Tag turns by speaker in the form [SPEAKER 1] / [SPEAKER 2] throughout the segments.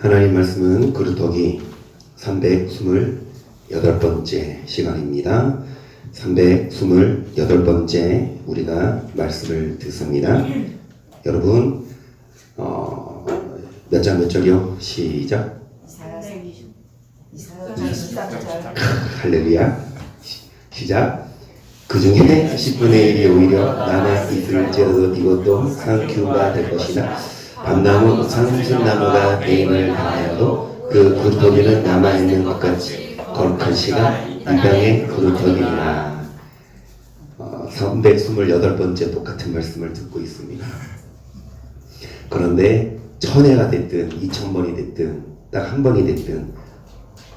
[SPEAKER 1] 하나님 말씀은 그루터기 328번째 시간입니다. 328번째 우리가 말씀을 듣습니다. 여러분 몇 장 몇 절이요? 시작. 할렐루야. 시작. 그 중에 10분의 1이 오히려 남아 있을지라도 이것도 항상 기운가 될 것이나 밤나무 상순나무가 대임을 당하여도 그 그루터기는 남아있는 것 같이 거룩한 씨가 이 땅의 그루터기니라. 328번째 똑같은 말씀을 듣고 있습니다. 그런데 1000회가 됐든 2000번이 됐든 딱 한 번이 됐든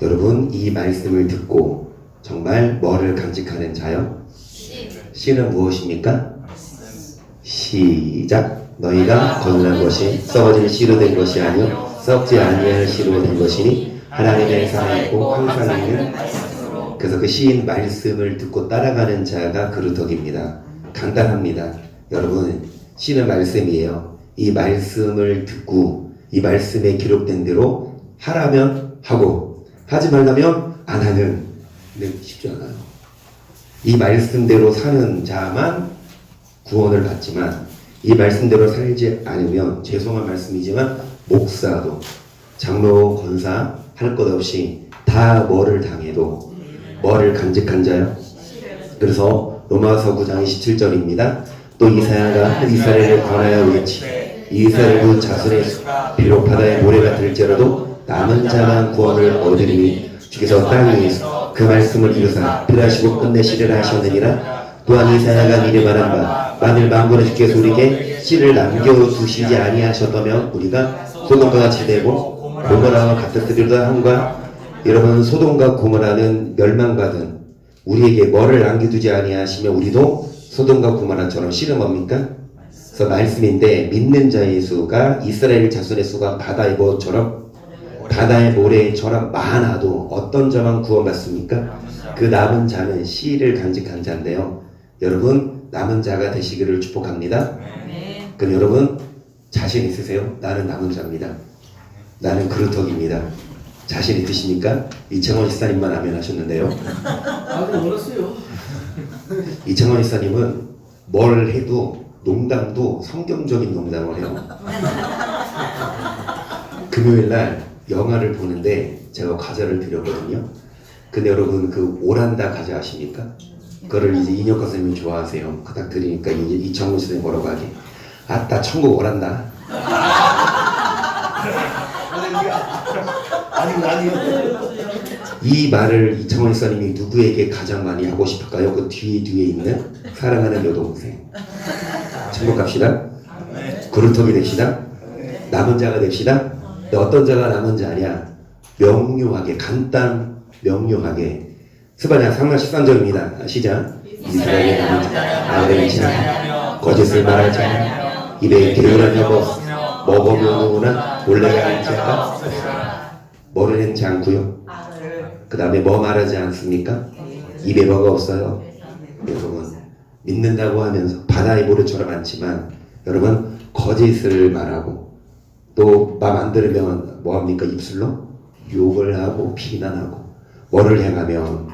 [SPEAKER 1] 여러분 이 말씀을 듣고 정말 뭐를 간직하는 자요? 씨는 무엇입니까? 시작. 너희가 거듭난 것이 썩어질 씨로 된 것이 아니요 썩지 아니할 씨로 된 것이니 하나님의 살아있고 항상 있는. 그래서 그 시인 말씀을 듣고 따라가는 자가 그루터기입니다. 간단합니다. 여러분 시는 말씀이에요. 이 말씀을 듣고 이 말씀에 기록된 대로 하라면 하고 하지 말라면 안 하는. 근데 쉽지 않아요. 이 말씀대로 사는 자만 구원을 받지만 이 말씀대로 살지 않으면, 죄송한 말씀이지만 목사도 장로 권사 할 것 없이 다 뭐를 당해도 뭐를 간직한 자요? 그래서 로마서 9장 27절입니다. 또 이사야가 이스라엘을 권하여 외치되 이스라엘 자손의 비록 바다의 모래가 될지라도 남은 자만 구원을 얻으리니 주께서 땅 위에서 그 말씀을 이루사 필하시고 끝내시리라 하셨느니라. 또한 이사야가 미리 말한 바 만일 만군의 주께서 우리에게 씨를 남겨두시지 아니하셨다면 우리가 소돔과 같이 되고 고모라와 같았으리라 함과. 여러분 소돔과 고모라는 멸망받은 우리에게 뭐를 남겨두지 아니하시면 우리도 소돔과 고모라처럼 씨는 뭡니까? 그래서 말씀인데 믿는 자의 수가 이스라엘 자손의 수가 바다의 모래처럼 많아도 어떤 자만 구원받습니까? 그 남은 자는 씨를 간직한 자인데요. 여러분 남은 자가 되시기를 축복합니다. 그럼 여러분 자신 있으세요? 나는 남은 자입니다. 나는 그루터기입니다. 자신 있으십니까? 이창원 지사님만 아멘 하셨는데요.
[SPEAKER 2] 몰랐어요.
[SPEAKER 1] 이창원 지사님은 뭘 해도 농담도 성경적인 농담을 해요. 금요일날 영화를 보는데 제가 과자를 드렸거든요. 근데 여러분 그 오란다 과자 아십니까? 그거를 이제 인혁 선생님이 좋아하세요. 그딱 드리니까 이제 이창훈 선생님 뭐라고 하지? 아따 천국 오란다.
[SPEAKER 2] 아니요.
[SPEAKER 1] 이 말을 이창훈 선생님이 누구에게 가장 많이 하고 싶을까요? 그 뒤에 있는 사랑하는 여동생. 천국 갑시다. 그루터기 됩시다. 남은 자가 됩시다. 근데 어떤 자가 남은 자냐? 명료하게, 명료하게. 스바냐 3장 13절입니다. 시작. 이스라엘의 남은 자, 아브라함의 자, 거짓을 말하지 않으며 입에 게으른 혀가 없으며 먹어보느나 놀라게 하는 자가 없으라. 뭐를 했지 않고요. 그 다음에 뭐 말하지 않습니까? 입에 뭐가 없어요. 여러분 믿는다고 하면서 바다의 모래처럼 많지만 여러분 거짓을 말하고 또 맘 안 들으면 뭐합니까? 입술로 욕을 하고 비난하고 뭐를 행하면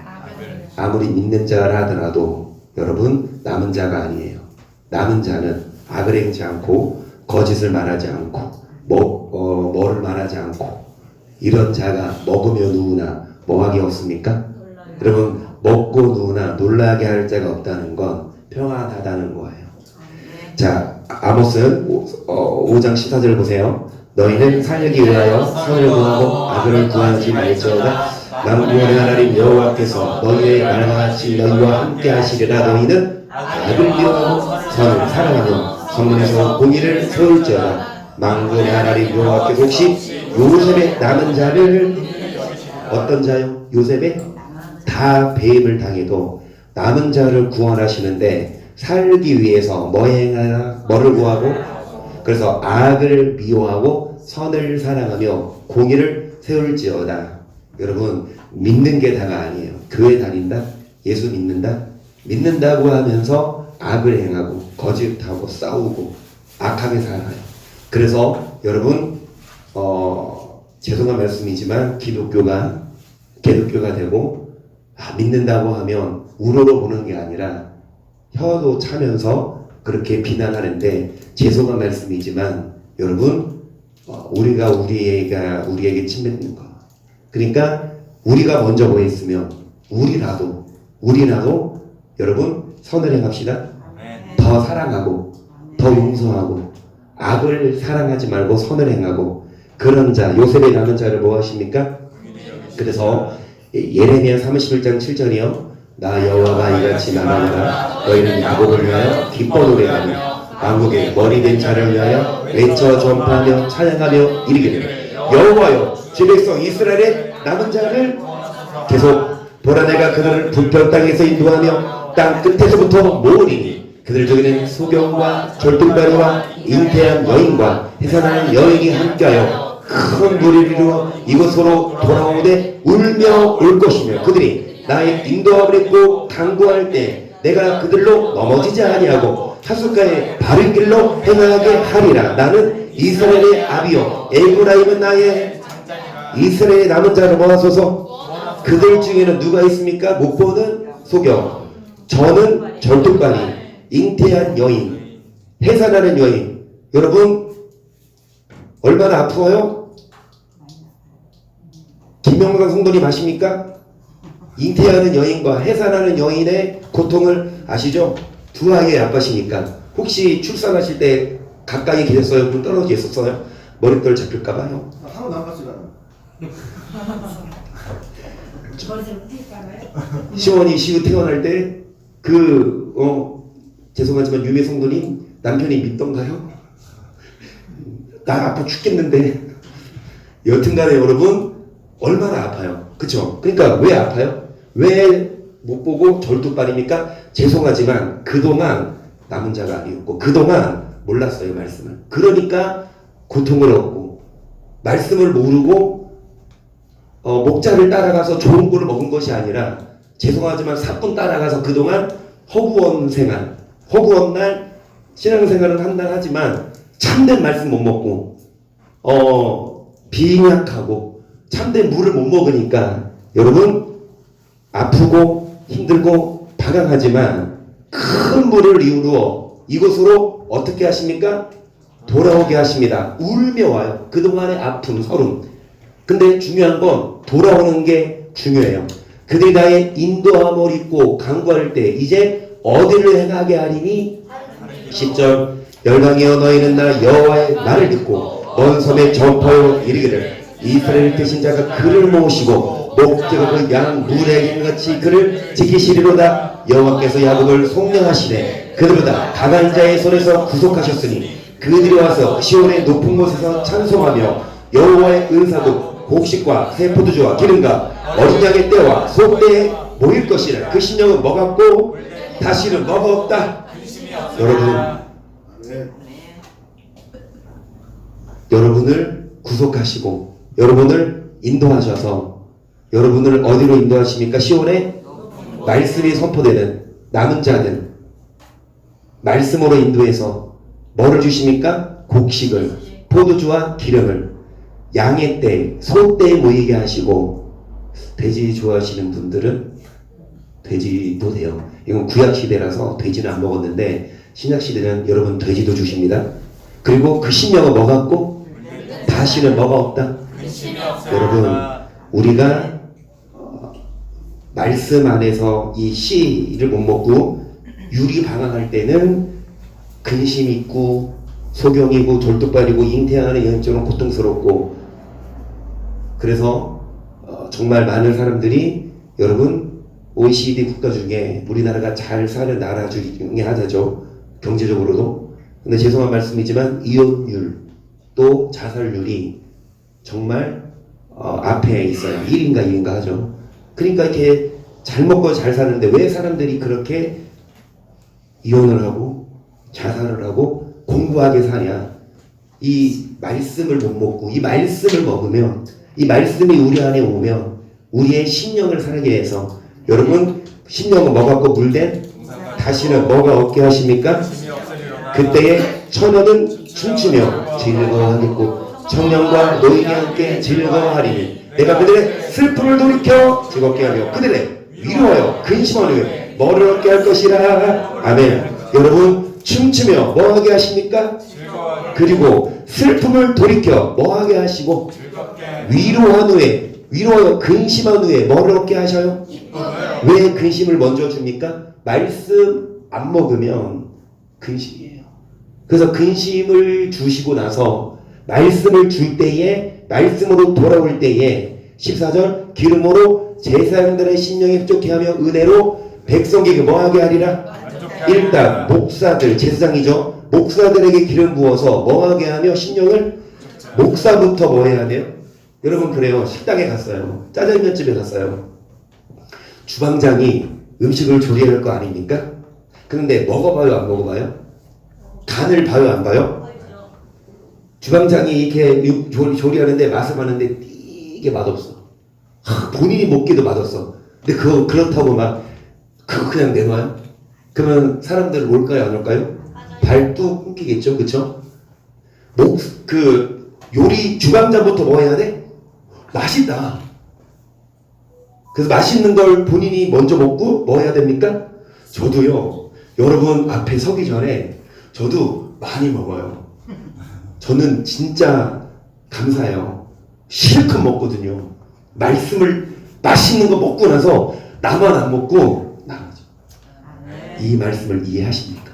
[SPEAKER 1] 아무리 믿는 자라 하더라도 여러분 남은 자가 아니에요. 남은 자는 악을 행치 않고 거짓을 말하지 않고 뭐를 말하지 않고 이런 자가 먹으며 누우나 뭐하게 없습니까? 여러분 먹고 누우나 놀라게 할 자가 없다는 건 평안하다는 거예요. 자 아모스 5장 14절 보세요. 너희는 살기 위하여 선을 구하고 악을 구하지 말지어다. 만군의 하나님 여호와께서 너희의 말과 같이 너희와 함께 하시리라. 너희는 악을 미워하고 선을 사랑하며 성문에서 공의를 세울지어다. 만군의 하나님 여호와께서 혹시 요셉의 남은 자를 어떤 자요? 요셉의 다 배임을 당해도 남은 자를 구원하시는데 살기 위해서 뭐를 구하고 그래서 악을 미워하고 선을 사랑하며 공의를 세울지어다. 여러분 믿는 게 다가 아니에요. 교회 다닌다? 예수 믿는다? 믿는다고 하면서 악을 행하고 거짓하고 싸우고 악하게 살아요. 그래서 여러분 죄송한 말씀이지만 기독교가 되고 믿는다고 하면 우러러 보는 게 아니라 혀도 차면서 그렇게 비난하는데 죄송한 말씀이지만 여러분 우리가 우리에게 침뱉는 거 그러니까 우리가 먼저 뭐 했으면 우리라도 여러분 선을 행합시다. 더 사랑하고 더 용서하고 악을 사랑하지 말고 선을 행하고 그런 자 요셉의 남은 자를 뭐 하십니까? 그래서 예레미야 31장 7절이요 나 여호와가 이같이 말하노라 너희는 야곱을 위하여 기뻐 노래하며 왕국의 머리된 자를 위하여 외쳐 전파하며 찬양하며 이르기를 여호와여 제 백성 이스라엘의 남은 자를 계속 보라 내가 그들을 불편 땅에서 인도하며 땅 끝에서부터 모으리니 그들 중에는 소경과 절뚝발이와 잉태한 여인과 해산하는 여인이 함께하여 큰 무리를 이루어 이곳으로 돌아오되 울며 올 것이며 그들이 나의 인도함을 입고 강구할 때 내가 그들로 넘어지지 아니하고 하숫가에 바른 길로 행하게 하리라. 나는 이스라엘의 아비요 에브라임은 나의 이스라엘의 남은 자를 모아소서. 그들 중에는 누가 있습니까? 못 보는 소경, 저는 절뚝발이, 잉태한 여인, 해산하는 여인. 여러분 얼마나 아프어요? 김명상 성도님 아십니까? 잉태하는 여인과 해산하는 여인의 고통을 아시죠? 두 아이의 아빠시니까 혹시 출산하실 때 가까이 계셨어요? 물 떨어져 있었어요? 머릿결 잡힐까봐요?
[SPEAKER 2] 한번 나갔지가
[SPEAKER 1] 시원이 시우 태어날 때 죄송하지만 유미 성도님 남편이 믿던가요? 나 아파 죽겠는데 여튼간에 여러분 얼마나 아파요. 그쵸? 그러니까 왜 아파요? 왜 못 보고 절뚝발입니까? 죄송하지만 그동안 남은 자가 아니었고 그동안 몰랐어요 말씀을. 그러니까 고통을 얻고 말씀을 모르고 목자를 따라가서 좋은 걸 먹은 것이 아니라 죄송하지만 사뿐 따라가서 그동안 허구한 생활 허구한 날 신앙생활을 한다 하지만 참된 말씀 못 먹고 빈약하고 참된 물을 못 먹으니까 여러분 아프고 힘들고 방황하지만 큰 물을 이루어 이곳으로 어떻게 하십니까? 돌아오게 하십니다. 울며 와요. 그동안의 아픔 서름. 근데 중요한 건 돌아오는 게 중요해요. 그들이 나의 인도함을 입고 강구할 때 이제 어디를 행하게 하리니? 10절 열방이여 너희는 나 여호와의 말을 듣고 먼 섬에 전파하여 이르기를 이스라엘 되신 자가 그를 모으시고 목자가 그 양 물에 같이 그를 지키시리로다. 여호와께서 야곱을 속량하시네. 그들보다 강한 자의 손에서 구속하셨으니 그들이 와서 시온의 높은 곳에서 찬송하며 여호와의 은사도 곡식과 새 포도주와 기름과 어린 양의 때와 소때에 모일 것이라. 그 심령은 먹었고 다시는 뭐가 없다. 여러분을 구속하시고 여러분을 인도하셔서 여러분을 어디로 인도하십니까? 시온에 말씀이 선포되는 남은 자들 말씀으로 인도해서 뭐를 주십니까? 곡식을 포도주와 기름을 양의 때 소때에 모이게 하시고 돼지 좋아하시는 분들은 돼지도 돼요. 이건 구약시대라서 돼지는 안 먹었는데 신약시대는 여러분 돼지도 주십니다. 그리고 그 심령은 뭐 같고 다시는 뭐가 없다. 여러분 우리가 말씀 안에서 이 씨를 못 먹고 유리 방황할 때는 근심 있고 소경이고 절뚝발이고 잉태하는 여인처럼 고통스럽고 그래서 정말 많은 사람들이 여러분 OECD 국가 중에 우리나라가 잘 사는 나라 중에 하나죠. 경제적으로도. 근데 죄송한 말씀이지만 이혼율 또 자살률이 정말 앞에 있어요. 1인가 2인가 하죠. 그러니까 이렇게 잘 먹고 잘 사는데 왜 사람들이 그렇게 이혼을 하고 자살을 하고 공부하게 사냐. 이 말씀을 못 먹고 이 말씀을 먹으면 이 말씀이 우리 안에 오면 우리의 심령을 살게 해서 여러분 심령은 먹었고 물된 다시는 뭐가 없게 하십니까? 그때에 천연은 춤추며 즐거워하겠고 청년과 노인이 함께 즐거워하리니 내가 그들의 슬픔을 돌이켜 즐겁게 하며 그들의 위로하여 근심하는 후에 뭐를 얻게 할 것이라. 아멘. 여러분 춤추며 뭐하게 하십니까? 그리고 슬픔을 돌이켜 뭐하게 하시고 위로한 후에 위로하여 근심한 후에 뭐를 얻게 하셔요? 왜 근심을 먼저 줍니까? 말씀 안 먹으면 근심이에요. 그래서 근심을 주시고 나서 말씀을 줄 때에 말씀으로 돌아올 때에 14절 기름으로 제사장들의 심령이 흡족해 하며 은혜로 백성에게 뭐하게 하리라. 일단 목사들 제사장이죠. 목사들에게 기름 부어서 뭐하게 하며 심령을 목사부터 뭐 해야 돼요? 여러분 그래요. 식당에 갔어요. 짜장면집에 갔어요. 주방장이 음식을 조리할 거 아닙니까? 그런데 먹어봐요 안 먹어봐요? 간을 봐요 안 봐요? 주방장이 이렇게 조리하는데 맛을 봤는데 이게 맛없어. 본인이 먹기도 맛없어. 근데 그렇다고 막 그냥 내놔요? 그러면 사람들 올까요 안 올까요? 발도 끊기겠죠, 그쵸? 요리 주방장부터 뭐 해야 돼? 맛있다. 그래서 맛있는 걸 본인이 먼저 먹고 뭐 해야 됩니까? 저도요. 여러분 앞에 서기 전에 저도 많이 먹어요. 저는 진짜 감사해요. 실컷 먹거든요. 말씀을 맛있는 거 먹고 나서 나만 안 먹고 나가죠. 이 말씀을 이해하십니까?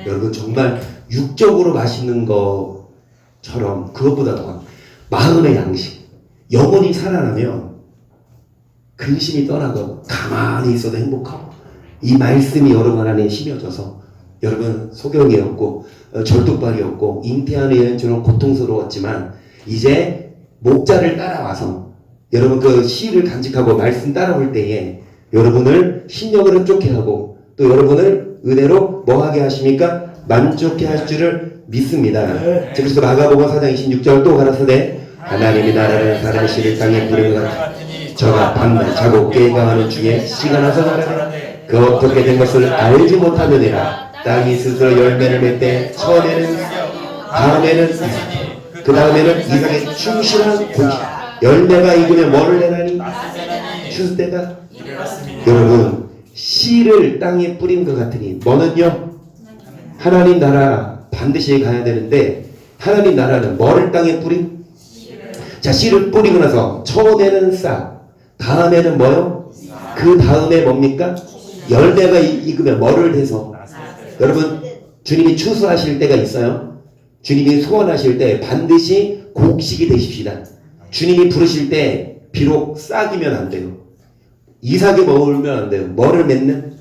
[SPEAKER 1] 여러분 정말 육적으로 맛있는 것처럼 그것보다 더 마음의 양식, 영혼이 살아나면 근심이 떠나고 가만히 있어도 행복하고 이 말씀이 여러분 안에 심어져서 여러분 소경이었고 절뚝발이었고 잉태하는 여인처럼 고통스러웠지만 이제 목자를 따라와서 여러분 그 시를 간직하고 말씀 따라올 때에 여러분을 심령을 흡족해 하고 또 여러분을 은혜로 뭐하게 하십니까? 만족해 할 줄을 믿습니다. 그래서 마가복음 4장 26절 또 가라사대 하나님이 나라를 사랑시를 땅에 부르는 저가 밤낮 자고 깨가하는 중에 시가 나서 말하되 그 어떻게 된 것을 알지 못하느니라. 땅이 스스로 열매를 맺되 처음에는 다음에는 그 다음에는 이상의 충실한 곡 열매가 익으면 뭐를 내나니? 추수 때가 여러분 씨를 땅에 뿌린 것 같으니 뭐는요? 하나님 나라 반드시 가야 되는데 하나님 나라는 뭐를 땅에 뿌린? 자 씨를 뿌리고 나서 처음에는 싹 다음에는 뭐요? 그 다음에 뭡니까? 열매가 익으면 뭐를 해서 여러분 주님이 추수하실 때가 있어요. 주님이 소원하실 때 반드시 곡식이 되십시다. 주님이 부르실 때 비록 싹이면 안 돼요. 이삭이 먹으면 안 돼요. 뭐를 맺는?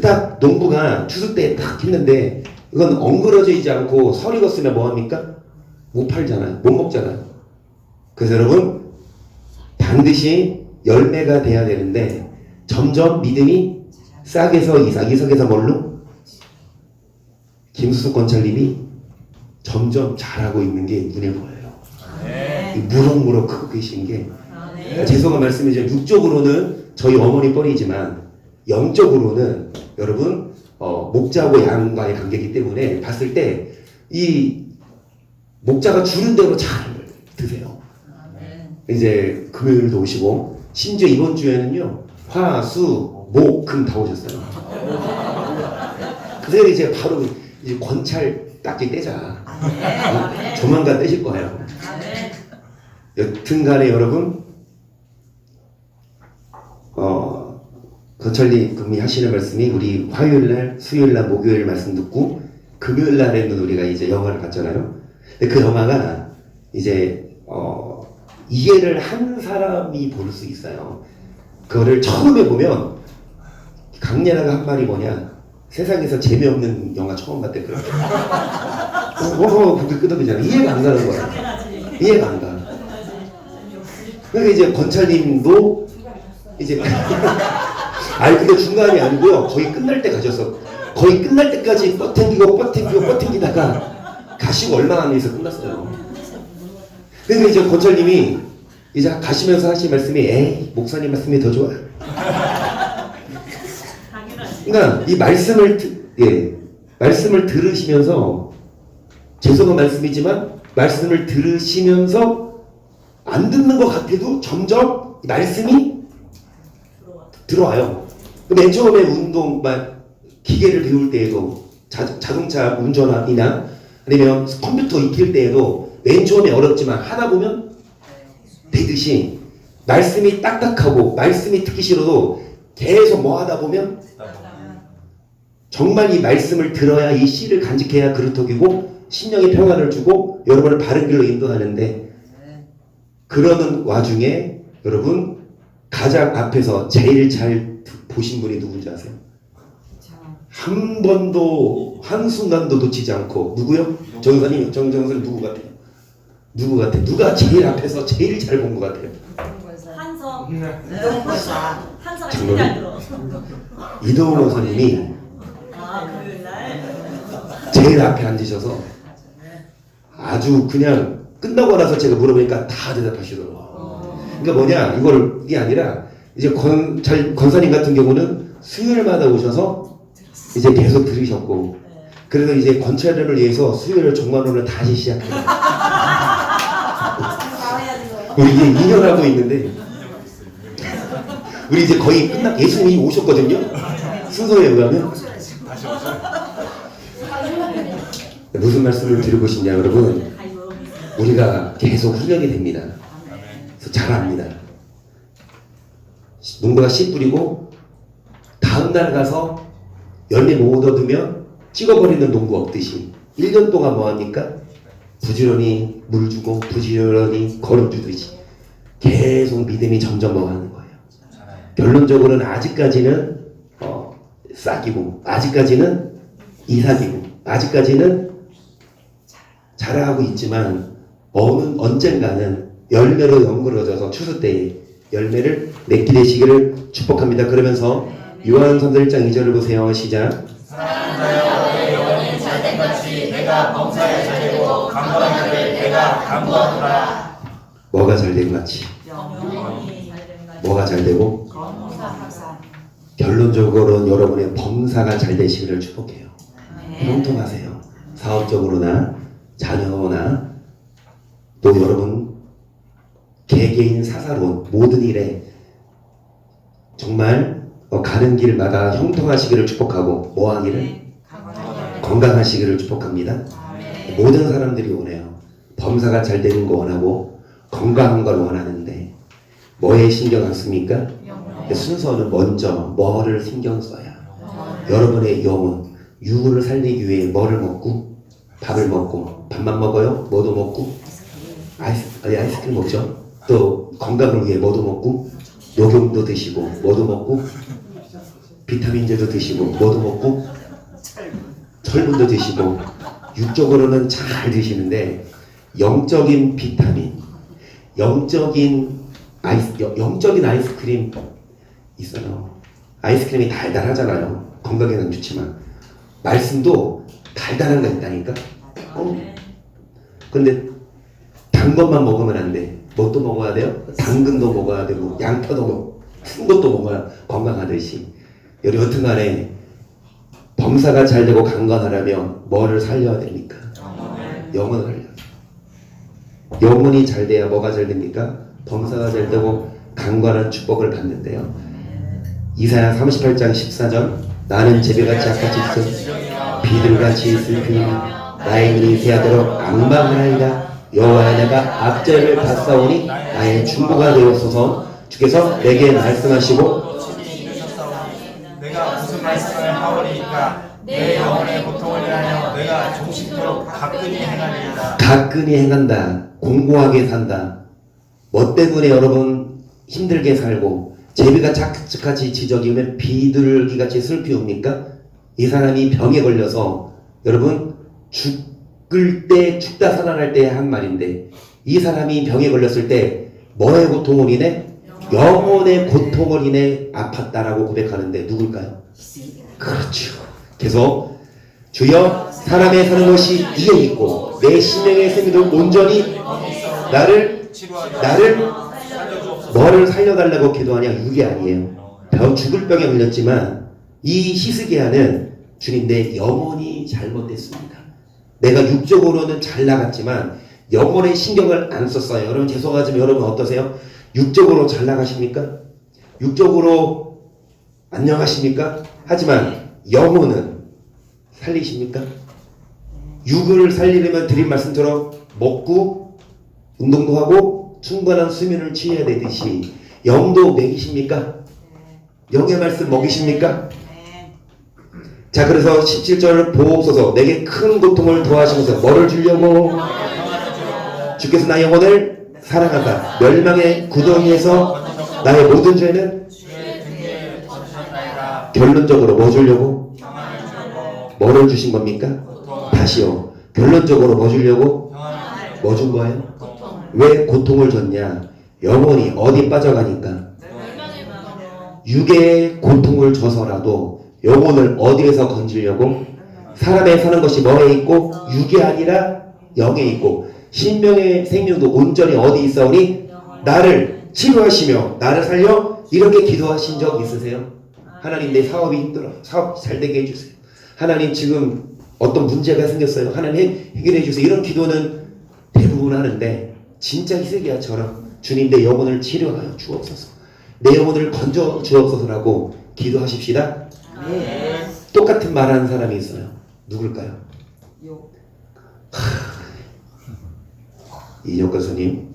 [SPEAKER 1] 딱 농부가 추수 때 딱 했는데 이건 엉그러져 있지 않고 설 익었으면 뭐합니까? 못 팔잖아요. 못 먹잖아요. 그래서 여러분 반드시 열매가 돼야 되는데 점점 믿음이 싹에서 이삭, 이삭에서 뭘로? 김수숙 권찰님이 점점 잘하고 있는 게 눈에 보여요. 무럭무럭 크고 계신 게 죄송한 말씀이지만 육적으로는 저희 어머니 뻘이지만 영적으로는 여러분 목자하고 양과의 관계이기 때문에 봤을 때 이 목자가 주는 대로 잘 드세요. 이제 금요일도 오시고 심지어 이번 주에는요 화, 수, 목, 금 다 오셨어요. 그래서 이제 바로 이제 권찰 딱지 떼자. 조만간 떼실 거예요. 여튼간에 여러분 권찰리 금이 하시는 말씀이 우리 화요일날, 수요일날, 목요일 말씀 듣고 금요일날에는 우리가 이제 영화를 봤잖아요. 근데 그 영화가 이제 이해를 한 사람이 볼 수 있어요. 그거를 처음에 보면 강렬하가 한 말이 뭐냐? 세상에서 재미없는 영화 처음 봤대 그래. 그게 끄덕이잖아. 이해가 안 가는 거야. 이해가 안 가. 그러니까 이제 권찰님도 이제 아니 근데 중간이 아니고요. 거의 끝날 때 가셨어. 거의 끝날 때까지 뻗팅기다가 가시고 얼마 안 돼서 끝났어요. 그러니까 이제 권찰님이 이제 가시면서 하신 말씀이 에이 목사님 말씀이 더 좋아. 그러니까 이 말씀을 말씀을 들으시면서 죄송한 말씀이지만 말씀을 들으시면서 안 듣는 것 같아도 점점 말씀이 들어와요. 맨 처음에 운동, 기계를 배울 때에도 자동차 운전이나 아니면 컴퓨터 익힐 때에도 맨 처음에 어렵지만 하다 보면 되듯이 말씀이 딱딱하고 말씀이 듣기 싫어도 계속 뭐 하다 보면 정말 이 말씀을 들어야 이 씨를 간직해야 그루터기고 심령의 평안을 주고 여러분을 바른 길로 인도하는데, 그러는 와중에 여러분 가장 앞에서 제일 잘 보신 분이 누군지 아세요? 한 번도 한순간도 놓치지 않고 누구요? 정선님, 정선님 누구 같아요? 누구 같아요? 누가 제일 앞에서 제일 잘 본 것 같아요?
[SPEAKER 3] 한성.
[SPEAKER 2] 이동권사.
[SPEAKER 3] 한성을 제일 잘 들어.
[SPEAKER 1] 이동훈 원사님이
[SPEAKER 3] 그날.
[SPEAKER 1] 제일 앞에 앉으셔서 아주 그냥 끝나고 나서 제가 물어보니까 다 대답하시더라고요. 그러니까 뭐냐, 이게 아니라 이제 권사님 같은 경우는 수요일마다 오셔서 이제 계속 들으셨고, 그래서 이제 권찰을 위해서 수요일 종말론을 다시 시작해요. 우리 이제 2년 하고 있는데 우리 이제 거의 예수님이 오셨거든요. 순서에 의하면. 무슨 말씀을 드리고 싶냐, 여러분. 우리가 계속 훈련이 됩니다. 그래서 잘합니다. 농부가 씨 뿌리고 다음날 가서 열매 못 얻으면 찍어버리는 농부 없듯이 1년 동안 뭐합니까? 부지런히 물 주고 부지런히 거름 주듯이 계속 믿음이 점점 뭐하는 거예요. 결론적으로는 아직까지는 싹이고, 아직까지는 이삭이고, 아직까지는 자라고 있지만 언젠가는 열매로 연그러져서 추수 때에 열매를 맺게 되시기를 축복합니다. 그러면서 요한선서 1장 2절을 보세요. 시작.
[SPEAKER 4] 사랑하여 내 영혼이 잘된 같이 내가 범사에 잘되고 강건한 자를 내가 강구하노라.
[SPEAKER 1] 뭐가 잘된 같이? 뭐가 잘되고? 결론적으로는 여러분의 범사가 잘 되시기를 축복해요. 형통하세요. 사업적으로나 자녀나 또 여러분 개개인 사사로운 모든 일에 정말 가는 길마다 형통하시기를 축복하고, 뭐하기를? 건강하시기를 축복합니다. 모든 사람들이 원해요. 범사가 잘 되는 거 원하고 건강한 걸 원하는데 뭐에 신경 안 씁니까? 순서는 먼저 뭐를 신경 써야 여러분의 영혼, 육을 살리기 위해 뭐를 먹고? 밥을 먹고, 밥만 먹어요? 뭐도 먹고? 아이스크림 먹죠? 또 건강을 위해 뭐도 먹고? 녹용도 드시고, 뭐도 먹고? 비타민제도 드시고, 뭐도 먹고? 철분도 드시고. 육적으로는 잘 드시는데 영적인 비타민, 영적인 아이스크림 있어요. 아이스크림이 달달하잖아요. 건강에는 좋지만 말씀도 달달한 거 있다니까. 근데 단 것만 먹으면 안 돼. 뭣도 먹어야 돼요? 당근도 먹어야 되고 양파도 큰 것도 먹어야 건강하듯이. 여튼간에 범사가 잘 되고 강건하려면 뭐를 살려야 됩니까? 영혼을 살려야 돼요. 영혼이 잘 돼야 뭐가 잘 됩니까? 범사가 잘 되고 강건한 축복을 받는데요. 이사야 38장 14절. 나는 제비같이 악같이 있어 비둘같이 슬프니 나의 눈이 새하도록 앙망하나이다. 여호와여, 내가 압제를 받사오니 나의 중보가 되옵소서. 주께서 내게 말씀하시고
[SPEAKER 4] 내가 무슨 말씀을 하오리이까 내 영혼의 고통을 위하여 내가 종식토록 가끈히 행하리이다.
[SPEAKER 1] 가끈히 행한다. 공고하게 산다. 뭐 때문에 여러분 힘들게 살고 제비가 착착같이 지저귀면 비둘기같이 슬피 웁니까? 이 사람이 병에 걸려서 여러분 죽을 때, 죽다 살아날 때 한 말인데, 이 사람이 병에 걸렸을 때 뭐의 고통을 인해? 영혼의 고통을 인해 아팠다라고 고백하는데 누굴까요? 그렇죠. 계속 주여, 사람의 사는 것이 이에 있고 내 심령의 생기도 온전히 나를 뭐를 살려달라고 기도하냐? 육이 아니에요. 죽을 병에 걸렸지만 이 히스기야는 주님, 내 영혼이 잘못됐습니다. 내가 육적으로는 잘 나갔지만 영혼에 신경을 안 썼어요. 여러분 죄송하지만 여러분 어떠세요? 육적으로 잘 나가십니까? 육적으로 안녕하십니까? 하지만 영혼은 살리십니까? 육을 살리려면 드린 말씀처럼 먹고 운동도 하고 충분한 수면을 취해야 되듯이 영도 먹이십니까? 영의 말씀 먹이십니까? 자, 그래서 17절 보옵소서 내게 큰 고통을 더하시면서 뭐를 주려고? 주께서 나의 영혼을 사랑한다. 멸망의 구덩이에서 나의 모든 죄는 결론적으로 뭐 주려고? 뭐를 주신 겁니까? 다시요. 결론적으로 뭐 주려고? 뭐 준 거예요? 왜 고통을 줬냐? 영혼이 어디 빠져가니까 육의 고통을 줘서라도 영혼을 어디에서 건지려고? 사람의 사는 것이 뭐에 있고? 육이 아니라 영에 있고 신명의 생명도 온전히 어디 있사오니? 나를 치료하시며 나를 살려 이렇게 기도하신 적 있으세요? 하나님 내 사업이 힘들어. 사업 잘 되게 해주세요. 하나님 지금 어떤 문제가 생겼어요. 하나님 해결해 주세요. 이런 기도는 대부분 하는데 진짜 희생이야처럼 주님 내 영혼을 치료하여 주옵소서. 내 영혼을 건져 주옵소서라고 기도하십시다. 똑같은 말하는 사람이 있어요. 누굴까요? 이적 교수님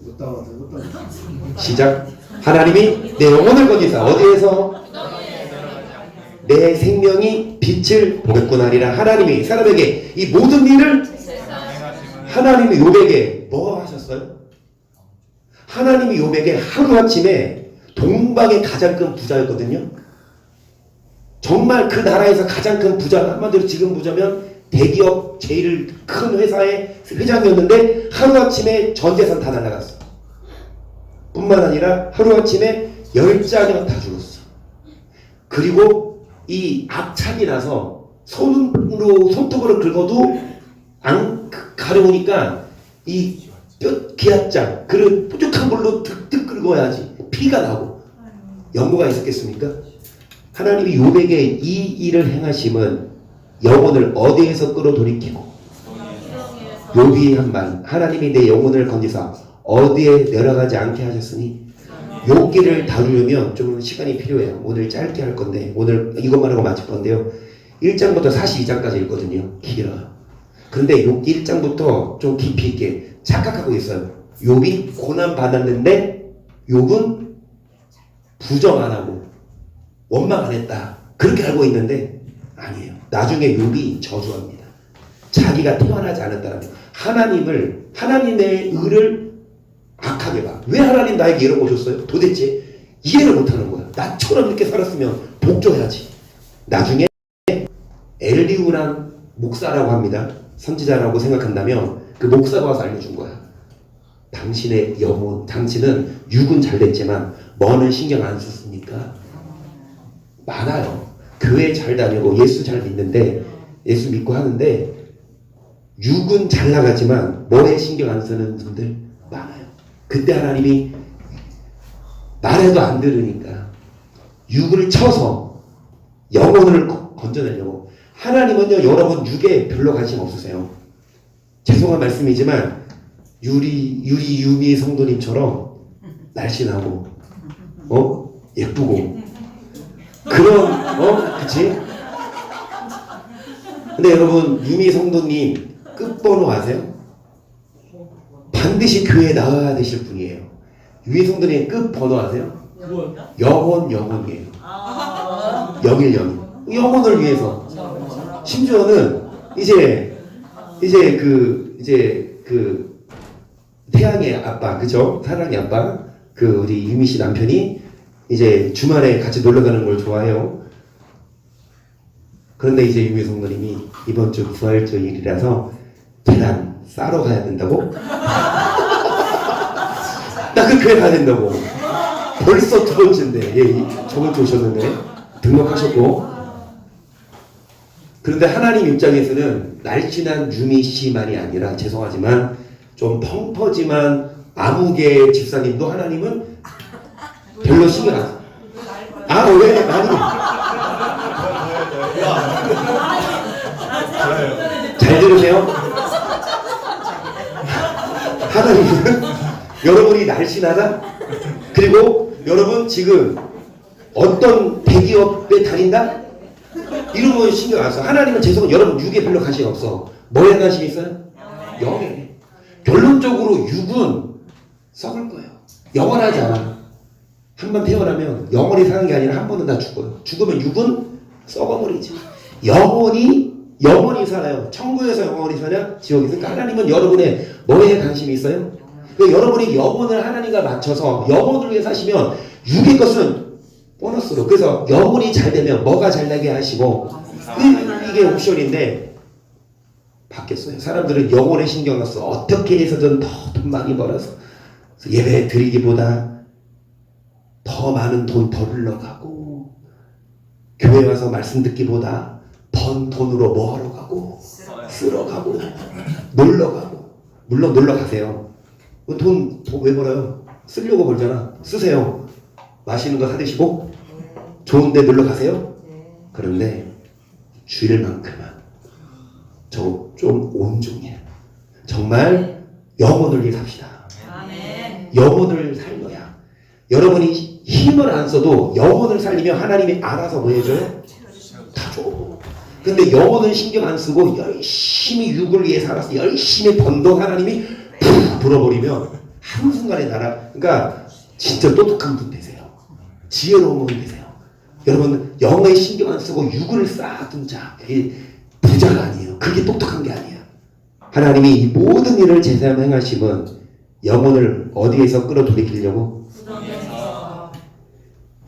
[SPEAKER 1] 시작. 하나님이 내 영혼을 건지사 어디에서? 내 생명이 빛을 보겠구나 하리라. 하나님이 사람에게 이 모든 일을 하나님이 욥에게 뭐 하셨어요? 하나님이 욥에게 하루아침에 동방의 가장 큰 부자였거든요. 정말 그 나라에서 가장 큰 부자, 한마디로 지금 부자면 대기업 제일 큰 회사의 회장이었는데 하루아침에 전 재산 다 날라갔어. 뿐만 아니라 하루아침에 10자녀 다 죽었어. 그리고 이 악착이 나서 손톱으로 긁어도 안 가려우니까 이 기압장 그 뾰족한 불로 득득 긁어야지 피가 나고 연고가 있었겠습니까? 하나님이 욥에게 이 일을 행하심은 영혼을 어디에서 끌어돌이키고 욥이 한 말 하나님이 내 영혼을 건지사 어디에 내려가지 않게 하셨으니 욥기를 다루려면 좀 시간이 필요해요. 오늘 짧게 할 건데 오늘 이것만 하고 마칠 건데요. 1장부터 42장까지 있거든요. 길어요. 그런데 욥기 1장부터 좀 깊이 있게 착각하고 있어요. 욥이 고난 받았는데 욥은 부정 안 하고 원망 안 했다. 그렇게 알고 있는데 아니에요. 나중에 욥이 저주합니다. 자기가 태어나지 않았다는 하나님의 의를 악하게 봐. 왜 하나님 나에게 이런 거 줬어요? 도대체 이해를 못하는 거야. 나처럼 이렇게 살았으면 복 줘야지. 나중에 엘리우란 목사라고 합니다. 선지자라고 생각한다면 그 목사가 와서 알려준 거야. 당신의 영혼, 당신은 육은 잘 됐지만 뭐는 신경 안 썼습니까? 많아요. 교회 잘 다니고 예수 잘 믿는데 예수 믿고 하는데 육은 잘 나가지만 뭐에 신경 안 쓰는 분들 많아요. 그때 하나님이 말해도 안 들으니까 육을 쳐서 영혼을 건져내려고. 하나님은요 여러분 육에 별로 관심 없으세요. 죄송한 말씀이지만 유미 성도님처럼 날씬하고 예쁘고 그런 그치? 근데 여러분 유미 성도님 끝번호 아세요? 반드시 교회에 나와야 되실 분이에요. 유미 성도님 끝번호 아세요? 영혼이에요. 영혼을 위해서. 심지어는 이제 그 태양의 아빠, 그죠? 사랑의 아빠, 그 우리 유미 씨 남편이 이제 주말에 같이 놀러 가는 걸 좋아해요. 그런데 이제 유미 성도님이 이번 주 부활주일이라서 계란 싸러 가야 된다고? 나 그 교회 가야 된다고. 벌써 두 번째인데, 저번 주 오셨는데 등록하셨고. 그런데 하나님 입장에서는 날씬한 유미 씨만이 아니라 죄송하지만 좀 펑퍼짐한 아무개 집사님도 하나님은 별로 신경 안 써요. 아, 왜? 아니. 잘 들으세요? 하나님은 여러분이 날씬하다? 그리고 여러분 지금 어떤 대기업에 다닌다? 이런 거 신경 안 써. 하나님은 죄송한 여러분 육에 별로 관심이 없어. 뭐에 관심이 있어요? 영에. 결론적으로 육은 썩을 거예요. 영원하지 않아. 한 번 태어나면 영원히 사는 게 아니라 한 번은 다 죽어요. 죽으면 육은 썩어버리지. 영원히 살아요. 천국에서 영원히 사냐? 지옥에서. 그러니까 하나님은 여러분의 뭐에 관심이 있어요? 그러니까 여러분이 영혼을 하나님과 맞춰서 영혼을 위해 사시면 육의 것은 보너스로. 그래서 영혼이 잘 되면 뭐가 잘 나게 하시고 이게 옵션인데 바뀌었어요. 사람들은 영혼에 신경을 써. 어떻게 해서든 더 돈 많이 벌어서 예배 드리기보다 더 많은 돈 벌러 가고 교회 와서 말씀 듣기보다 번 돈으로 뭐 하러 가고 쓰러 가고 놀러 가고. 물론 놀러 가세요. 돈 왜 벌어요? 쓰려고 벌잖아. 쓰세요. 맛있는 거 사드시고 좋은 데 놀러 가세요. 그런데 주일만큼은 저 좀 온종일 정말 영혼을 위해 삽시다. 영혼을 살려야 여러분이 힘을 안 써도 영혼을 살리면 하나님이 알아서 뭐 해줘요? 다 줘. 근데 영혼은 신경 안 쓰고 열심히 육을 위해 살아서 열심히 번 돈 하나님이 푹 불어버리면 한순간에 그러니까 진짜 똑똑한 분 되세요. 지혜로운 분 되세요. 여러분 영에 신경 안 쓰고 육을 쌓아둔 자 그게 부자가 아니에요. 그게 똑똑한 게 아니에요. 하나님이 이 모든 일을 제사함 행하심은 영혼을 어디에서 끌어들이려고?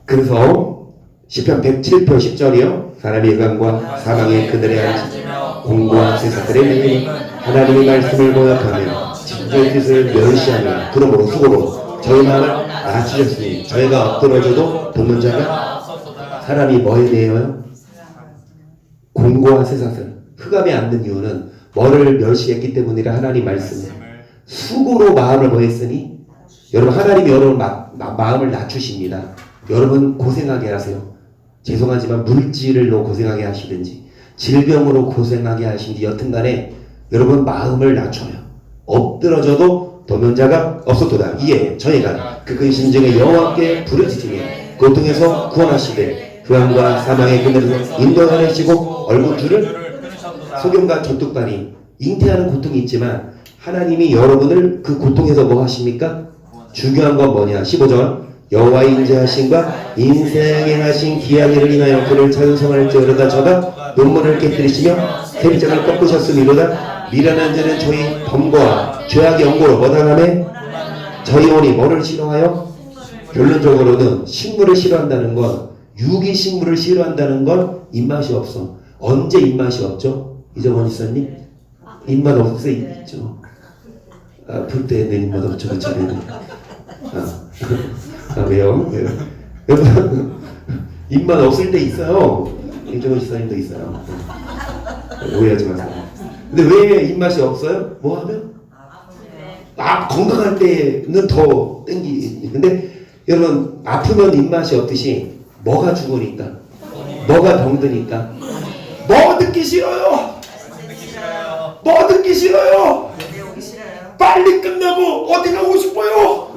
[SPEAKER 1] 그래서 시편 107편 10절이요. 사람의 의관과 사망의 그들의 안식 공고한 세상들의 매일 하나님의 말씀을 모욕하며 진저의 뜻을 멸시하며 그러므로 수고로 저희 마음을 낮추셨으니 저희가 엎드러져도 돕는 자가 사람이 뭐에 대해요? 공고한 세상을 흑암에 앉는 이유는 뭐를 멸시했기 때문이라. 하나님 말씀을 수고로 마음을 뭐 했으니 여러분 하나님이 여러분 마음을 낮추십니다. 여러분 고생하게 하세요. 죄송하지만 물질로 고생하게 하시든지 질병으로 고생하게 하시든지 여튼간에 여러분 마음을 낮춰요. 엎드러져도 돕는 자가 없었도다. 이에 저희가 그 근심중에 여호와께 부르짖으며 고통에서 구원하시되 흑암과 사망의 그늘에서 인도하시고 얼굴줄을 소경과 저뚝반이 잉태하는 고통이 있지만 하나님이 여러분을 그 고통에서 뭐 하십니까? 중요한 건 뭐냐? 15절 여호와의 인자하심과 인생에 하신 귀한 일을 인하여 그를 찬송할지어다. 저가 눈물을 깨뜨리시며 세리장을 꺾으셨음이로다. 미련한 자는 저희 범거와 죄악의 연고로 뭐다하매 저희 영혼이 뭐를 싫어하여? 결론적으로는 식물을 싫어한다는 건 육이 식물을 싫어한다는 건 입맛이 없어. 언제 입맛이 없죠? 이정원 지사님? 입맛 없을 때 있죠. 아플 때는 입맛 없죠. 저는. 왜요? 여러분 입맛 없을 때 있어요. 이정원 지사님도 있어요. 오해하지 마세요. 근데 왜 입맛이 없어요? 뭐 하면? 건강할 때는 더 땡기. 근데 여러분 아프면 입맛이 없듯이 뭐가 죽으니까? 뭐가 병드니까? 뭐 듣기 싫어요? 뭐 듣기 싫어요? 빨리 끝나고 어디 가고 싶어요?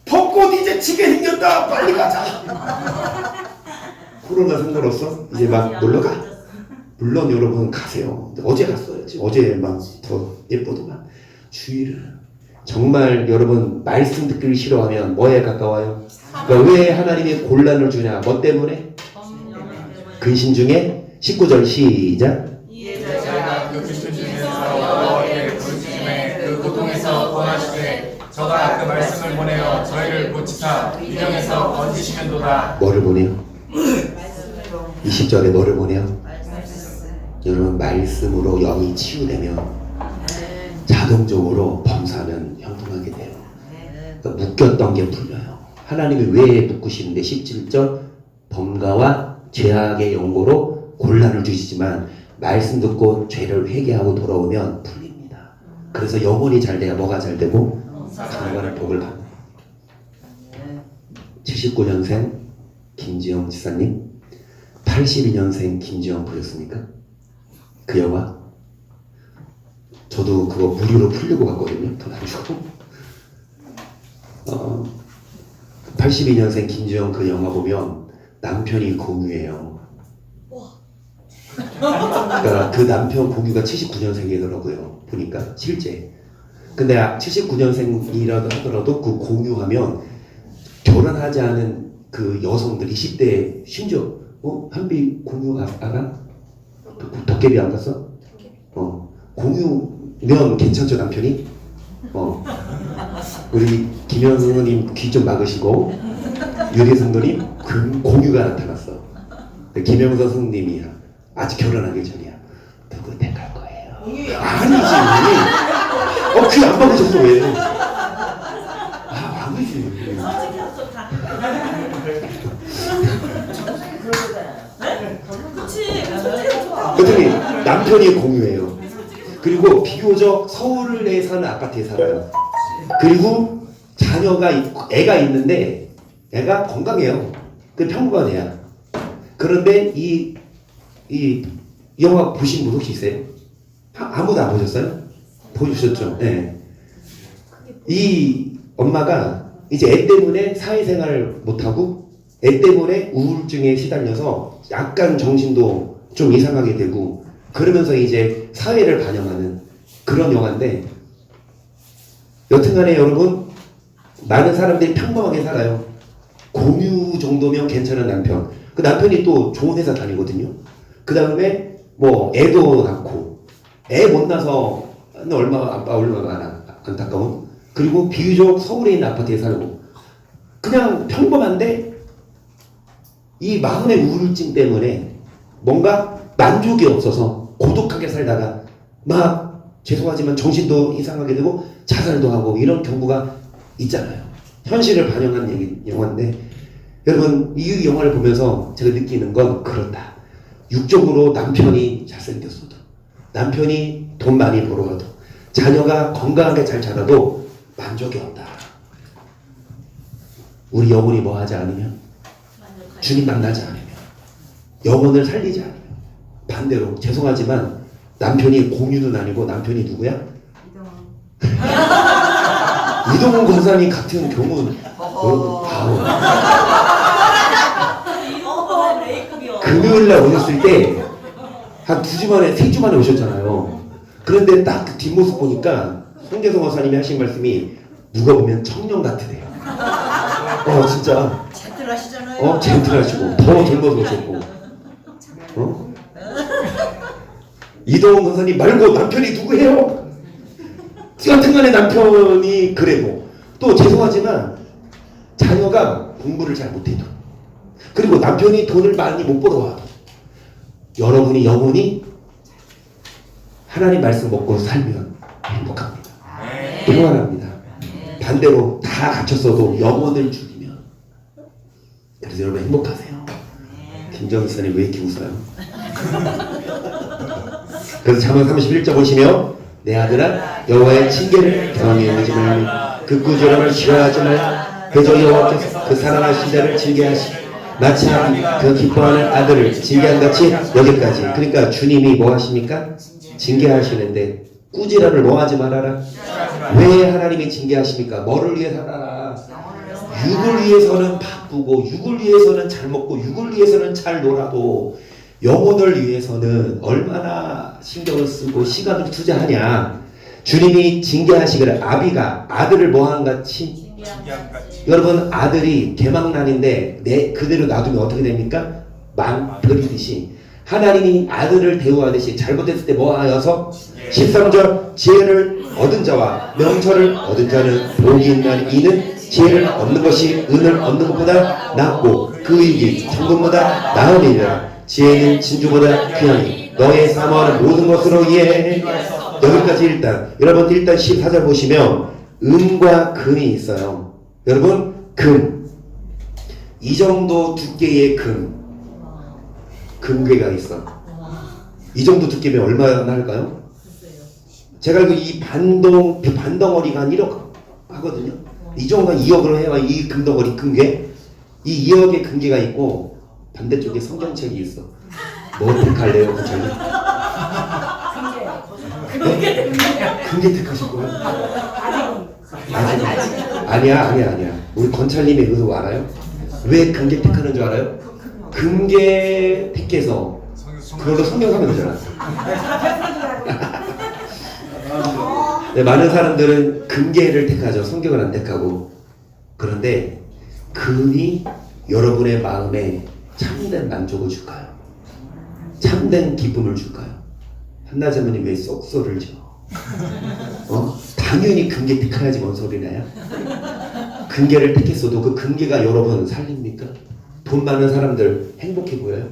[SPEAKER 1] 벚꽃 이제 지게 생겼다. 빨리 가자. 코로나 상관없어? 이제 막 놀러가? 물론 여러분 가세요. 어제 갔어야지. 어제 막 더 예쁘더만. 주일은 정말 여러분 말씀 듣기를 싫어하면 뭐에 가까워요? 그러니까 왜 하나님이 곤란을 주냐? 뭐 때문에? 근심 중에 19절 시작.
[SPEAKER 4] 저희가 그 근심 중에서 여호와께 부르짖음에 그 고통에서 구원하시되 저가 그 말씀을 보내어 저희를 고치사 위령에서 건지시면도다.
[SPEAKER 1] 뭐를 보내요? 20절에 뭐를 보내요? 여러분 말씀으로 영이 치유되면 자동적으로 범사는 형통하게 돼요. 그러니까 묶였던 게 풀려요. 하나님이 왜 묶으시는데 17절 범가와 죄악의 연고로 곤란을 주시지만 말씀 듣고 죄를 회개하고 돌아오면 풀립니다. 그래서 영혼이 잘 돼야 뭐가 잘 되고 강건한 복을 받는. 79년생 김지영 지사님, 82년생 김지영 보셨습니까? 그 영화? 저도 그거 무료로 풀려고 갔거든요. 돈 안 주고. 82년생 김주영 그 영화 보면 남편이 공유예요. 그러니까 그 남편 공유가 79년생이더라고요. 보니까 실제. 근데 79년생이라도 하더라도 그 공유하면 결혼하지 않은 그 여성들 20대 심지어 한비 공유 알아? 도깨비 안 봤어? 공유면 괜찮죠 남편이? 우리 김현수님 귀 좀 막으시고 유리승도님 공유가 나타났어. 김영서 성님이 아직 결혼하기 전이야. 누구 택할 거예요?
[SPEAKER 2] 공유야.
[SPEAKER 1] 아니지. 귀 안 막으셨어 왜? 아니지.
[SPEAKER 3] 솔직해서 다. 그치. 솔직해서.
[SPEAKER 1] 그랬더니 남편이 공유예요. 그리고 비교적 서울에 사는 아파트에 살아요. 그리고 자녀가 애가 있는데 애가 건강해요. 그 평범한 애야. 그런데 이 영화 보신 분 혹시 있어요? 아무도 안 보셨어요? 보셨죠? 네. 이 엄마가 이제 애 때문에 사회생활을 못하고 애 때문에 우울증에 시달려서 약간 정신도 좀 이상하게 되고 그러면서 이제 사회를 반영하는 그런 영화인데 여튼간에 여러분 많은 사람들이 평범하게 살아요. 공유 정도면 괜찮은 남편. 그 남편이 또 좋은 회사 다니거든요. 그 다음에 뭐 애도 낳고 애 못 낳아서 얼마나 안타까운. 그리고 비교적 서울에 있는 아파트에 살고 그냥 평범한데 이 마흔의 우울증 때문에 뭔가 만족이 없어서 고독하게 살다가 막 죄송하지만 정신도 이상하게 되고 자살도 하고 이런 경우가 있잖아요. 현실을 반영한 영화인데 여러분 이 영화를 보면서 제가 느끼는 건 그렇다. 육적으로 남편이 잘생겼어도 남편이 돈 많이 벌어와도 자녀가 건강하게 잘 자라도 만족이 없다. 우리 영혼이 뭐 하지 않으면 주님 만나지 않으면 영혼을 살리지 않으면 반대로 죄송하지만 남편이 공유는 아니고 남편이 누구야? 이동훈 권사님 같은 경우는 여러분
[SPEAKER 3] 이거 레이급이요.
[SPEAKER 1] 금요일날 오셨을 때 한 2주 만에 3주 만에 오셨잖아요. 그런데 딱 그 뒷모습 보니까 송재성 권사님이 하신 말씀이 누가 보면 청년 같으네요. 진짜
[SPEAKER 2] 젠틀하시잖아요.
[SPEAKER 1] 젠틀하시고 더 젊어서 오셨고 이동훈 권사님 말고 남편이 누구예요? 여튼간에 남편이 그래도 또 죄송하지만 자녀가 공부를 잘 못해도 그리고 남편이 돈을 많이 못 벌어와도 여러분이 영혼이 하나님 말씀 먹고 살면 행복합니다. 평안합니다. 반대로 다 갖췄어도 영혼을 죽이면 그래서 여러분 행복하세요. 김정희 선생님 왜 이렇게 웃어요? 그래서 잠언 31절 보시면 내 아들아 여호와의 징계를 경외히 여기지 말라 그 꾸지람을 싫어하지 말라 그저 여호와께서 그 사랑하신 자를 징계하시고 마치 그 기뻐하는 아들을 징계한 같이 여기까지. 그러니까 주님이 뭐 하십니까? 징계하시는데 꾸지람을 뭐 하지 말아라. 왜 하나님이 징계하십니까? 뭐를 위해 살아라. 육을 위해서는 바쁘고 육을 위해서는 잘 먹고 육을 위해서는 잘 놀아도 영혼을 위해서는 얼마나 신경을 쓰고 시간을 투자하냐. 주님이 징계하시기를 아비가 아들을 뭐한 같이 여러분 아들이 개망난인데 그대로 놔두면 어떻게 됩니까? 망버리듯이 하나님이 아들을 대우하듯이 잘못했을 때 뭐하여서 13절 지혜를 얻은 자와 명철을 얻은 자는 복이 있나니 이는 지혜를 얻는 것이 은을 얻는 것보다 낫고 그 이익이 천금보다 나으니라. 지혜는 진주보다 귀하니 너의 사모하는 모든 것으로 이해해. 여기까지 여러분 일단 14절 보시면 은과 금이 있어요. 여러분 금 이 정도 두께의 금괴가 있어. 이 정도 두께면 얼마나 할까요? 제가 알고 이 반덩어리가 한 1억 하거든요. 이 정도가 2억으로 해야 이 금덩어리 금괴 이 2억의 금괴가 있고 반대쪽에 성경책이 있어. 뭐 택할래요? 금계 택하실 거예요? 아니야. 우리 권찰님의 의도 알아요? 왜 금계 택하는 줄 알아요? 금계 택해서 그걸로 성경 하면 되잖아. 네, 많은 사람들은 금계를 택하죠. 성경을 안 택하고. 그런데 금이 여러분의 마음에 참된 만족을 줄까요? 참된 기쁨을 줄까요? 한나자매님 왜 쏙소리를 져? 당연히 금계 택해야지 뭔 소리나요? 금계를 택했어도 그 금계가 여러분 살립니까? 돈 많은 사람들 행복해 보여요?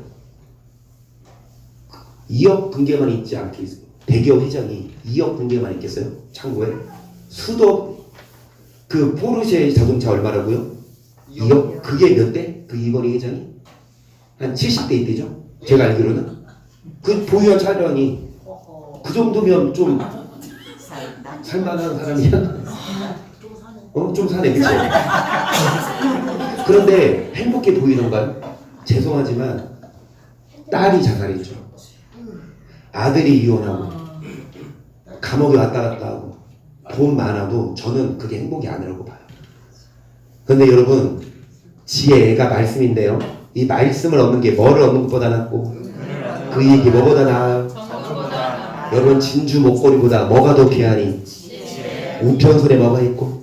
[SPEAKER 1] 2억 금계만 있지 않겠어요? 대기업 회장이 2억 금계만 있겠어요? 창고에? 수도 그 포르쉐 자동차 얼마라고요? 2억? 그게 몇 대? 그 이건희 회장이? 한 70대 있대죠? 제가 알기로는 그 보유한 차량이 그 정도면 좀 살만한 사람이야? 좀 사네, 그치? 그런데 행복해 보이던가요? 죄송하지만 딸이 자살했죠. 아들이 이혼하고 감옥에 왔다 갔다 하고 돈 많아도 저는 그게 행복이 아니라고 봐요. 그런데 여러분, 지혜가 말씀인데요. 이 말씀을 얻는 게 뭐를 얻는 것보다 낫고 그 이익이 뭐보다 나아요? 여러분, 진주 목걸이보다 뭐가 더 귀하니? 우편손에 뭐가 있고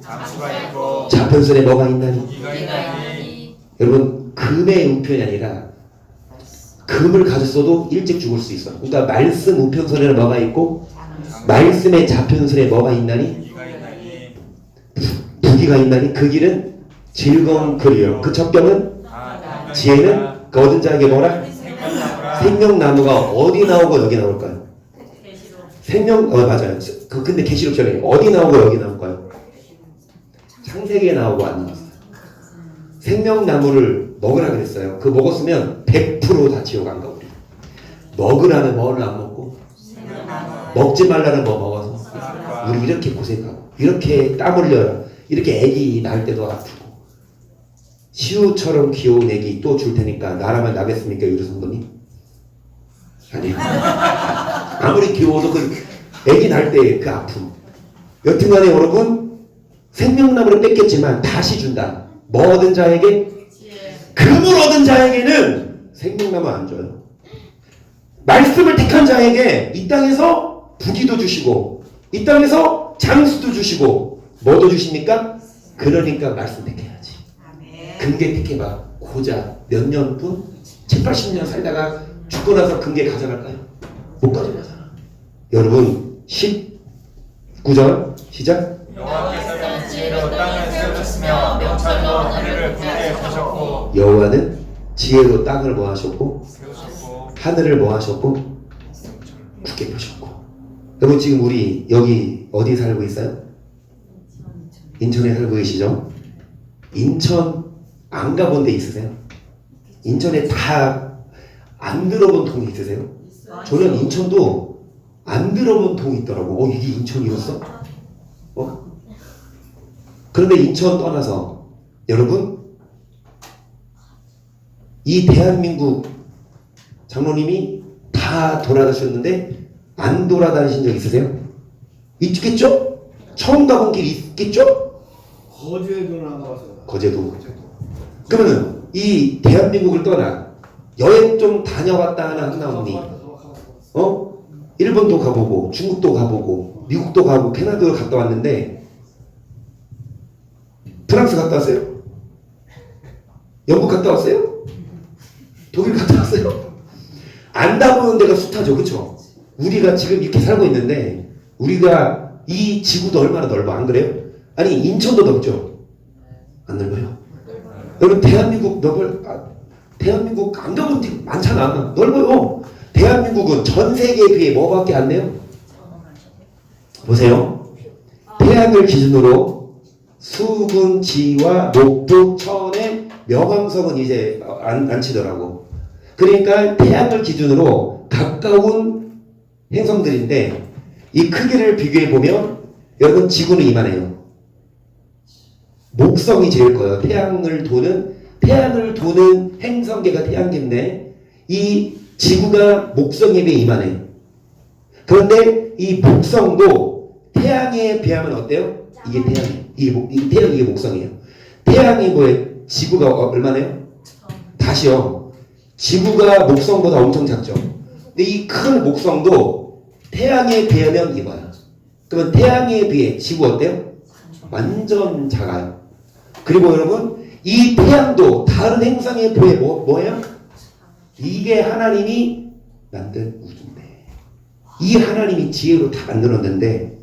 [SPEAKER 1] 좌편손에 뭐가 있나니? 여러분, 금의 우편이 아니라 금을 가졌어도 일찍 죽을 수 있어. 그러니까 말씀 우편손에는 뭐가 있고 말씀의 좌편손에 뭐가 있나니? 부귀가 있나니? 그 길은 즐거운 길이요. 그 첩경은 지혜는 그 얻은 자에게 뭐라? 생명나무가 어디 나오고 여기 나올까요? 맞아요. 근데 계시록 전에 어디 나오고 여기 나올까요? 창세기에 나오고 안 나왔어요. 생명나무를 먹으라 그랬어요. 그 먹었으면 100% 다 지옥 안 가고. 먹으라는 뭐를 안 먹고 먹지 말라는 뭐 먹어서 우리 이렇게 고생하고 이렇게 땀 흘려요. 이렇게 애기 낳을 때도 아프고 시우처럼 귀여운 애기 또 줄 테니까 나라면 나겠습니까, 유리 성도님? 아니요. 아무리 귀여워도 그 애기 낳을 때 그 아픔. 여튼간에 여러분, 생명나무를 뺏겼지만 다시 준다. 뭐 얻은 자에게? 금을 얻은 자에게는 생명나무 안 줘요. 말씀을 택한 자에게 이 땅에서 부귀도 주시고 이 땅에서 장수도 주시고 뭐도 주십니까? 그러니까 말씀 택해야지. 금계 택해봐. 고작 몇 년뿐? 7, 80년 살다가 죽고 나서 금계 가져갈까요? 못 가져가잖아. 여러분, 19절 시작.
[SPEAKER 4] 여호와께서는 지혜로 땅을 세우셨으며 명철로 하늘을 굳게 펴셨고
[SPEAKER 1] 여호와는 지혜로 땅을 뭐 하셨고
[SPEAKER 4] 세우셨고
[SPEAKER 1] 하늘을 뭐 하셨고 굳게 펴셨고. 여러분, 지금 우리 여기 어디 살고 있어요? 인천에 살고 계시죠? 인천 안 가본 데 있으세요? 인천에 다 안 들어본 동이 있으세요? 저는 인천도 안 들어본 동이 있더라고. 이게 인천이었어? 그런데 인천 떠나서 여러분, 이 대한민국 장로님이 다 돌아다니셨는데 안 돌아다니신 적 있으세요? 있겠죠? 처음 가본 길 있겠죠?
[SPEAKER 2] 거제도는 안 가봤어요.
[SPEAKER 1] 거제도. 그러면은 이 대한민국을 떠나 여행 좀 다녀왔다 하는 한나오니 일본도 가보고 중국도 가보고 미국도 가고 캐나다도 갔다 왔는데 프랑스 갔다 왔어요? 영국 갔다 왔어요? 독일 갔다 왔어요? 안 가보는 데가 숱하죠, 그쵸? 우리가 지금 이렇게 살고 있는데 우리가 이 지구도 얼마나 넓어, 안 그래요? 아니, 인천도 넓죠? 안 넓어요? 여러분, 대한민국 대한민국 안 가본 데 많잖아. 넓어요. 대한민국은 전 세계에 비해 뭐밖에 안 돼요? 보세요. 태양을 기준으로 수군, 지와, 목도, 천의 명왕성은 이제 안 치더라고. 그러니까 태양을 기준으로 가까운 행성들인데 이 크기를 비교해 보면 여러분, 지구는 이만해요. 목성이 제일 커요. 태양을 도는 행성계가 태양계인데 이 지구가 목성에 비해 이만해. 그런데 이 목성도 태양에 비하면 어때요? 이게 태양이에요. 이게 태양이 이게 목성이에요. 태양이 뭐예요? 지구가 얼마나요? 다시요. 지구가 목성보다 엄청 작죠. 근데 이 큰 목성도 태양에 비하면 이거야. 그러면 태양에 비해 지구 어때요? 완전 작아요. 그리고 여러분 이 태양도 다른 행성에 비해 뭐예요? 이게 하나님이 만든 우주인데 이 하나님이 지혜로 다 만들었는데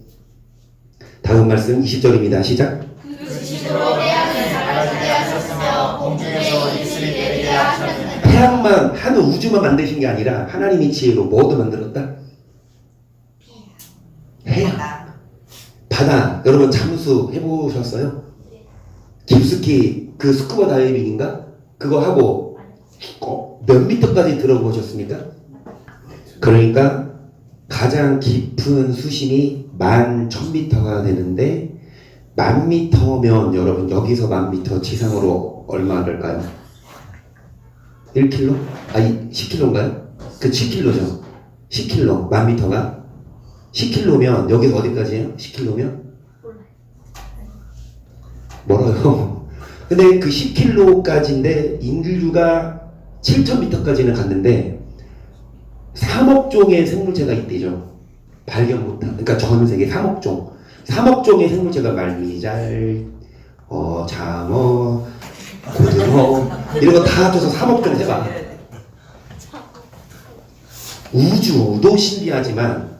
[SPEAKER 1] 다음 말씀 20절입니다. 시작.
[SPEAKER 4] 그 지식으로 태양을 작아지게 하셨으며 공중에서 이슬이 내리게 하셨느니라.
[SPEAKER 1] 태양만 한 우주만 만드신 게 아니라 하나님이 지혜로 뭐도 만들었다? 해양, 바다. 여러분 잠수 해보셨어요? 깊숙이 그 스쿠버 다이빙인가? 그거 하고 몇 미터까지 들어보셨습니까? 그러니까 가장 깊은 수심이 11,000미터가 되는데 10,000미터면 여러분 여기서 10,000미터 지상으로 얼마 될까요? 1km? 아니 10km인가요? 그 10km죠. 10km 10,000미터가 10km면 여기서 어디까지예요? 10km면? 멀어요. 근데 그 10km까지인데 인류가 7,000m까지는 갔는데 3억 종의 생물체가 있대죠. 발견 못한. 그러니까 전 세계 3억 종. 3억 종의 생물체가 말미잘, 장어, 고등어 이런 거 다 합쳐서 3억 종 해봐. 우주도 신비하지만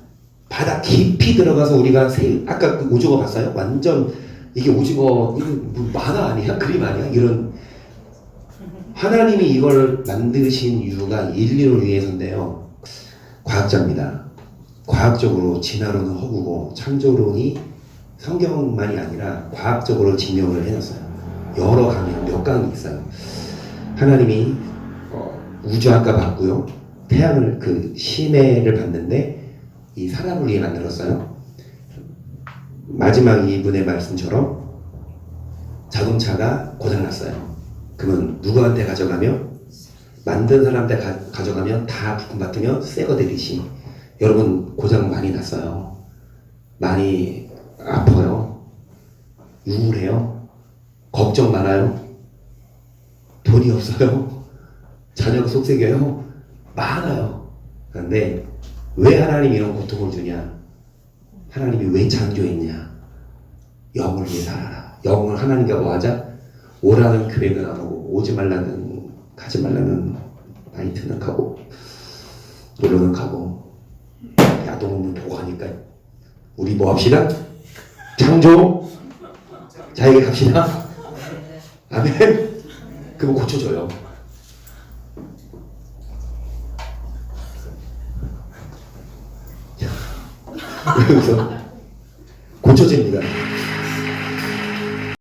[SPEAKER 1] 바다 깊이 들어가서 우리가 아까 그 오징어 봤어요? 완전 이게 오징어 이거 뭐 만화 아니야? 그림 아니야? 이런 하나님이 이걸 만드신 이유가 인류를 위해서인데요. 과학자입니다. 과학적으로 진화론은 허구고 창조론이 성경만이 아니라 과학적으로 증명을 해놨어요. 여러 강의, 몇 강이 있어요. 하나님이 우주 아까 봤고요. 태양을 그 심해를 봤는데 이 사람을 위해 만들었어요. 마지막 이분의 말씀처럼 자동차가 고장났어요. 그러면 누구한테 가져가며? 만든 사람한테 가져가면 다 부품 받으면 새거 되듯이 여러분 고장 많이 났어요. 많이 아파요. 우울해요. 걱정 많아요. 돈이 없어요. 자녀가 속색여요. 많아요. 그런데 왜 하나님이 이런 고통을 주냐? 하나님이 왜 창조했냐? 영을 위해 살아라. 영을 하나님과 뭐 하자? 오라는 교회는 안 오고 오지 말라는 가지 말라는 나이트는 가고 놀러는 가고 야동은 보고 가니까 우리 뭐 합시다? 창조 자에게 갑시다. 아멘. 그거 고쳐줘요. 그래서 고쳐집니다.